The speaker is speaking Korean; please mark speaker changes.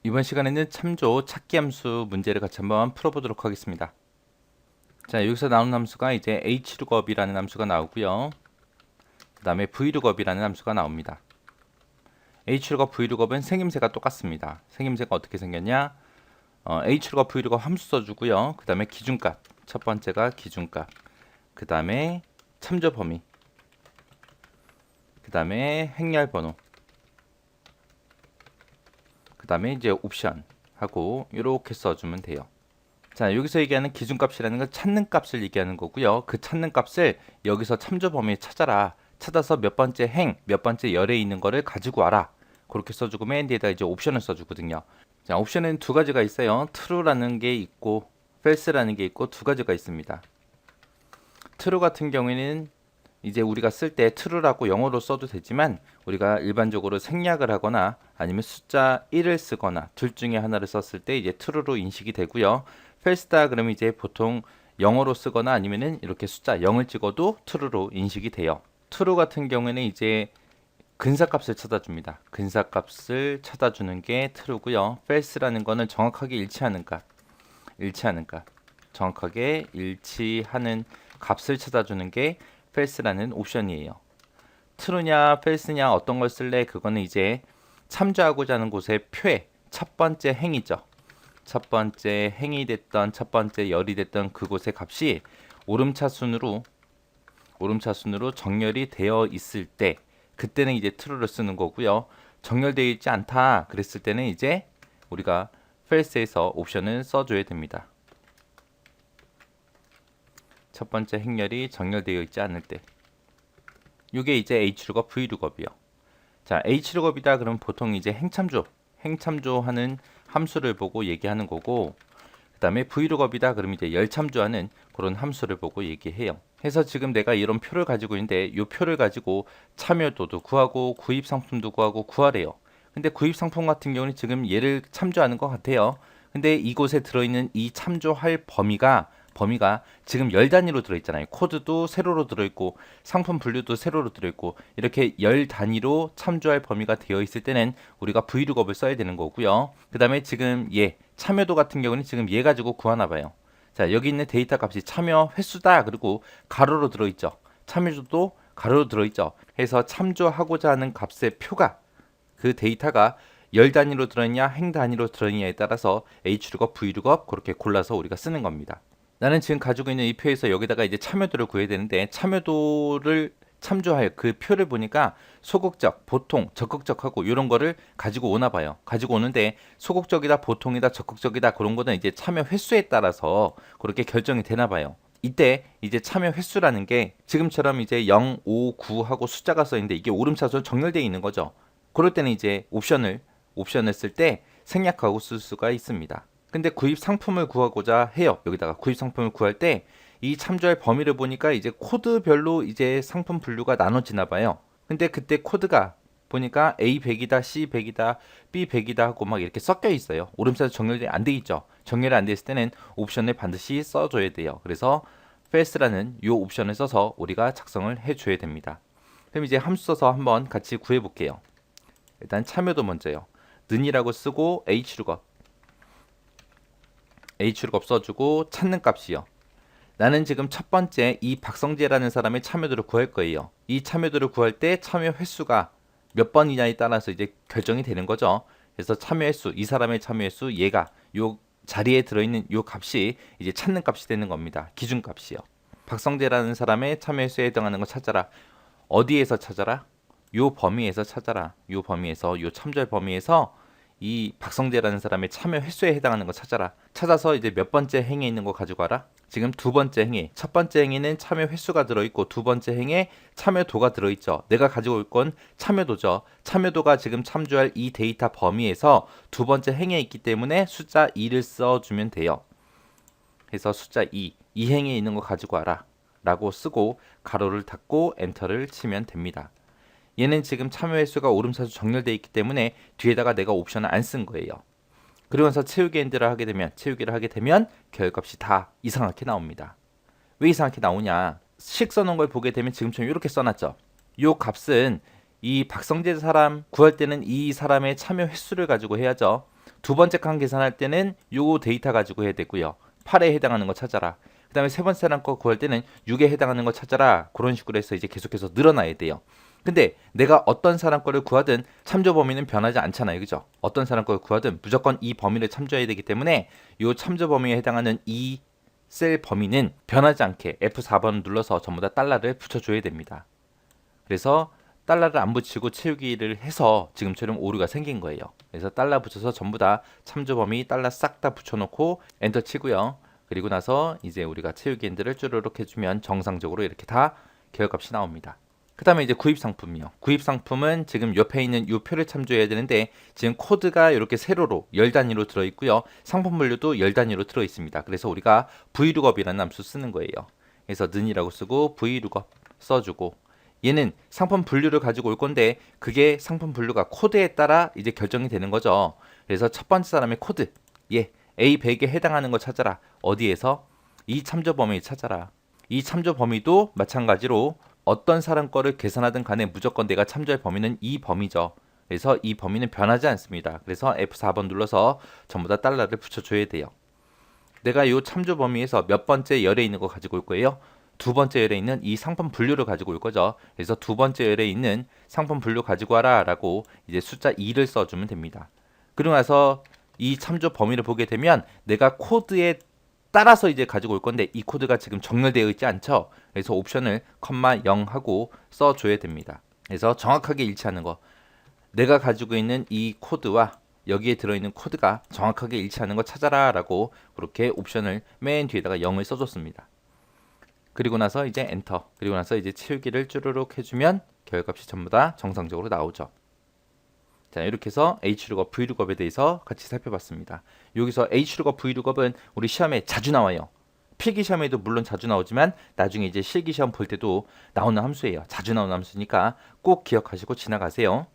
Speaker 1: 이번 시간에는 참조 찾기 함수 문제를 같이 한번 풀어보도록 하겠습니다. 자, 여기서 나오는 함수가 이제 hlookup이라는 함수가 나오고요. 그 다음에 vlookup이라는 함수가 나옵니다. hlookup, vlookup은 생김새가 똑같습니다. 생김새가 어떻게 생겼냐? hlookup, vlookup 함수 써주고요. 그 다음에 기준값, 첫 번째가 기준값, 그 다음에 참조 범위, 그 다음에 행렬 번호, 그 다음에 이제 옵션 하고 이렇게 써주면 돼요. 자, 여기서 얘기하는 기준값이라는 건 찾는 값을 얘기하는 거고요. 그 찾는 값을 여기서 참조 범위에 찾아라. 찾아서 몇 번째 행, 몇 번째 열에 있는 거를 가지고 와라. 그렇게 써주고 맨 뒤에다 이제 옵션을 써주거든요. 자, 옵션은 두 가지가 있어요. true라는 게 있고 false라는 게 있고 두 가지가 있습니다. true 같은 경우에는 이제 우리가 쓸 때 true라고 영어로 써도 되지만 우리가 일반적으로 생략을 하거나 아니면 숫자 1을 쓰거나 둘 중에 하나를 썼을 때 이제 true로 인식이 되고요. false다 그러면 이제 보통 영어로 쓰거나 아니면은 이렇게 숫자 0을 찍어도 true로 인식이 돼요. true 같은 경우에는 이제 근사값을 찾아줍니다. 근사값을 찾아주는 게 true고요. false라는 거는 정확하게 일치하는 값, 정확하게 일치하는 값을 찾아주는 게 false라는 옵션이에요. true냐 false냐 어떤 걸 쓸래? 그거는 이제 참조하고자 하는 곳의 표의 첫 번째 행이죠. 첫 번째 행이 됐던 첫 번째 열이 됐던 그곳의 값이 오름차순으로 정렬이 되어 있을 때 그때는 이제 true를 쓰는 거고요. 정렬되어 있지 않다 그랬을 때는 이제 우리가 false에서 옵션을 써줘야 됩니다. 첫 번째 행렬이 정렬되어 있지 않을 때 이게 이제 hlookup, vlookup이요. 자, hlookup이다 그러면 보통 이제 행참조하는 함수를 보고 얘기하는 거고 그 다음에 vlookup이다 그러면 이제 열참조하는 그런 함수를 보고 얘기해요. 해서 지금 내가 이런 표를 가지고 있는데 이 표를 가지고 참여도도 구하고 구입상품도 구하고 구하래요. 근데 구입상품 같은 경우는 지금 얘를 참조하는 것 같아요. 근데 이곳에 들어있는 이 참조할 범위가 지금 열 단위로 들어있잖아요. 코드도 세로로 들어있고 상품 분류도 세로로 들어있고 이렇게 열 단위로 참조할 범위가 되어 있을 때는 우리가 vlookup을 써야 되는 거고요. 그 다음에 지금 얘 참여도 같은 경우는 지금 얘 가지고 구하나 봐요. 자, 여기 있는 데이터 값이 참여 횟수다. 그리고 가로로 들어있죠. 참여도도 가로로 들어있죠. 해서 참조하고자 하는 값의 표가 그 데이터가 열 단위로 들어있냐 행 단위로 들어있냐에 따라서 hlookup, vlookup 그렇게 골라서 우리가 쓰는 겁니다. 나는 지금 가지고 있는 이 표에서 여기다가 이제 참여도를 구해야 되는데 참여도를 참조할 그 표를 보니까 소극적, 보통, 적극적하고 이런 거를 가지고 오나 봐요. 가지고 오는데 소극적이다, 보통이다, 적극적이다 그런 거는 이제 참여 횟수에 따라서 그렇게 결정이 되나 봐요. 이때 이제 참여 횟수라는 게 지금처럼 이제 0, 5, 9 하고 숫자가 써 있는데 이게 오름차순 정렬되어 있는 거죠. 그럴 때는 이제 옵션을 쓸 때 생략하고 쓸 수가 있습니다. 근데 구입 상품을 구하고자 해요. 여기다가 구입 상품을 구할 때 이 참조할 범위를 보니까 이제 코드별로 이제 상품 분류가 나눠지나 봐요. 근데 그때 코드가 보니까 A 100이다, C 100이다, B 100이다 하고 막 이렇게 섞여 있어요. 오름차순 정렬이 안 돼 있죠. 정렬이 안 됐을 때는 옵션을 반드시 써줘야 돼요. 그래서 false라는 이 옵션을 써서 우리가 작성을 해줘야 됩니다. 그럼 이제 함수 써서 한번 같이 구해볼게요. 일단 참여도 먼저요. 는이라고 쓰고 hlookup 써주고 찾는 값이요. 나는 지금 첫 번째 이 박성재라는 사람의 참여도를 구할 거예요. 이 참여도를 구할 때 참여 횟수가 몇 번이냐에 따라서 이제 결정이 되는 거죠. 그래서 참여 횟수, 이 사람의 참여 횟수, 얘가 요 자리에 들어있는 요 값이 이제 찾는 값이 되는 겁니다. 기준 값이요. 박성재라는 사람의 참여 횟수에 해당하는 거 찾아라. 어디에서 찾아라? 요 범위에서 찾아라. 요 범위에서 요 참조할 범위에서 이 박성재라는 사람의 참여 횟수에 해당하는 거 찾아라. 찾아서 이제 몇 번째 행에 있는 거 가지고 와라. 지금 두 번째 행에 첫 번째 행에는 참여 횟수가 들어있고 두 번째 행에 참여도가 들어있죠. 내가 가지고 올 건 참여도죠. 참여도가 지금 참조할 이 데이터 범위에서 두 번째 행에 있기 때문에 숫자 2를 써주면 돼요. 그래서 숫자 2, 이 행에 있는 거 가지고 와라 라고 쓰고 가로를 닫고 엔터를 치면 됩니다. 얘는 지금 참여 횟수가 오름차수 정렬되어 있기 때문에 뒤에다가 내가 옵션을 안 쓴 거예요. 그러면서 채우기를 하게 되면 결값이 다 이상하게 나옵니다. 왜 이상하게 나오냐? 식 써놓은 걸 보게 되면 지금처럼 이렇게 써놨죠. 이 값은 이 박성재 사람 구할 때는 이 사람의 참여 횟수를 가지고 해야죠. 두 번째 칸 계산할 때는 요 데이터 가지고 해야 되고요. 8에 해당하는 거 찾아라. 그 다음에 세 번째 사람 거 구할 때는 6에 해당하는 거 찾아라. 그런 식으로 해서 이제 계속해서 늘어나야 돼요. 근데 내가 어떤 사람 거를 구하든 참조 범위는 변하지 않잖아요. 그죠? 어떤 사람 거를 구하든 무조건 이 범위를 참조해야 되기 때문에 이 참조 범위에 해당하는 이 셀 범위는 변하지 않게 F4번을 눌러서 전부 다 달러를 붙여줘야 됩니다. 그래서 달러를 안 붙이고 채우기를 해서 지금처럼 오류가 생긴 거예요. 그래서 달러 붙여서 전부 다 참조 범위 달러 싹 다 붙여놓고 엔터 치고요. 그리고 나서 이제 우리가 채우기 엔드를 쭈르륵 해주면 정상적으로 이렇게 다 결과값이 나옵니다. 그 다음에 이제 구입 상품이요. 구입 상품은 지금 옆에 있는 이 표를 참조해야 되는데 지금 코드가 이렇게 세로로 열 단위로 들어있고요. 상품 분류도 열 단위로 들어있습니다. 그래서 우리가 vlookup이라는 함수 쓰는 거예요. 그래서 는이라고 쓰고 vlookup 써주고 얘는 상품 분류를 가지고 올 건데 그게 상품 분류가 코드에 따라 이제 결정이 되는 거죠. 그래서 첫 번째 사람의 코드 A100에 해당하는 거 찾아라. 어디에서? 이 참조 범위 찾아라. 이 참조 범위도 마찬가지로 어떤 사람 거를 계산하든 간에 무조건 내가 참조할 범위는 이 범위죠. 그래서 이 범위는 변하지 않습니다. 그래서 F4번 눌러서 전부 다 달러를 붙여줘야 돼요. 내가 이 참조 범위에서 몇 번째 열에 있는 거 가지고 올 거예요? 두 번째 열에 있는 이 상품 분류를 가지고 올 거죠. 그래서 두 번째 열에 있는 상품 분류 가지고 와라 라고 이제 숫자 2를 써주면 됩니다. 그러고 나서 이 참조 범위를 보게 되면 내가 코드에 따라서 이제 가지고 올 건데 이 코드가 지금 정렬되어 있지 않죠. 그래서 옵션을 컴마 0 하고 써줘야 됩니다. 그래서 정확하게 일치하는 거. 내가 가지고 있는 이 코드와 여기에 들어있는 코드가 정확하게 일치하는 거 찾아라 라고 그렇게 옵션을 맨 뒤에다가 0을 써줬습니다. 그리고 나서 이제 엔터. 그리고 나서 이제 채우기를 쭈르륵 해주면 결과값이 전부 다 정상적으로 나오죠. 자, 이렇게 해서 H룩업, V룩업에 대해서 같이 살펴봤습니다. 여기서 H룩업, V룩업은 우리 시험에 자주 나와요. 필기 시험에도 물론 자주 나오지만 나중에 이제 실기 시험 볼 때도 나오는 함수예요. 자주 나오는 함수니까 꼭 기억하시고 지나가세요.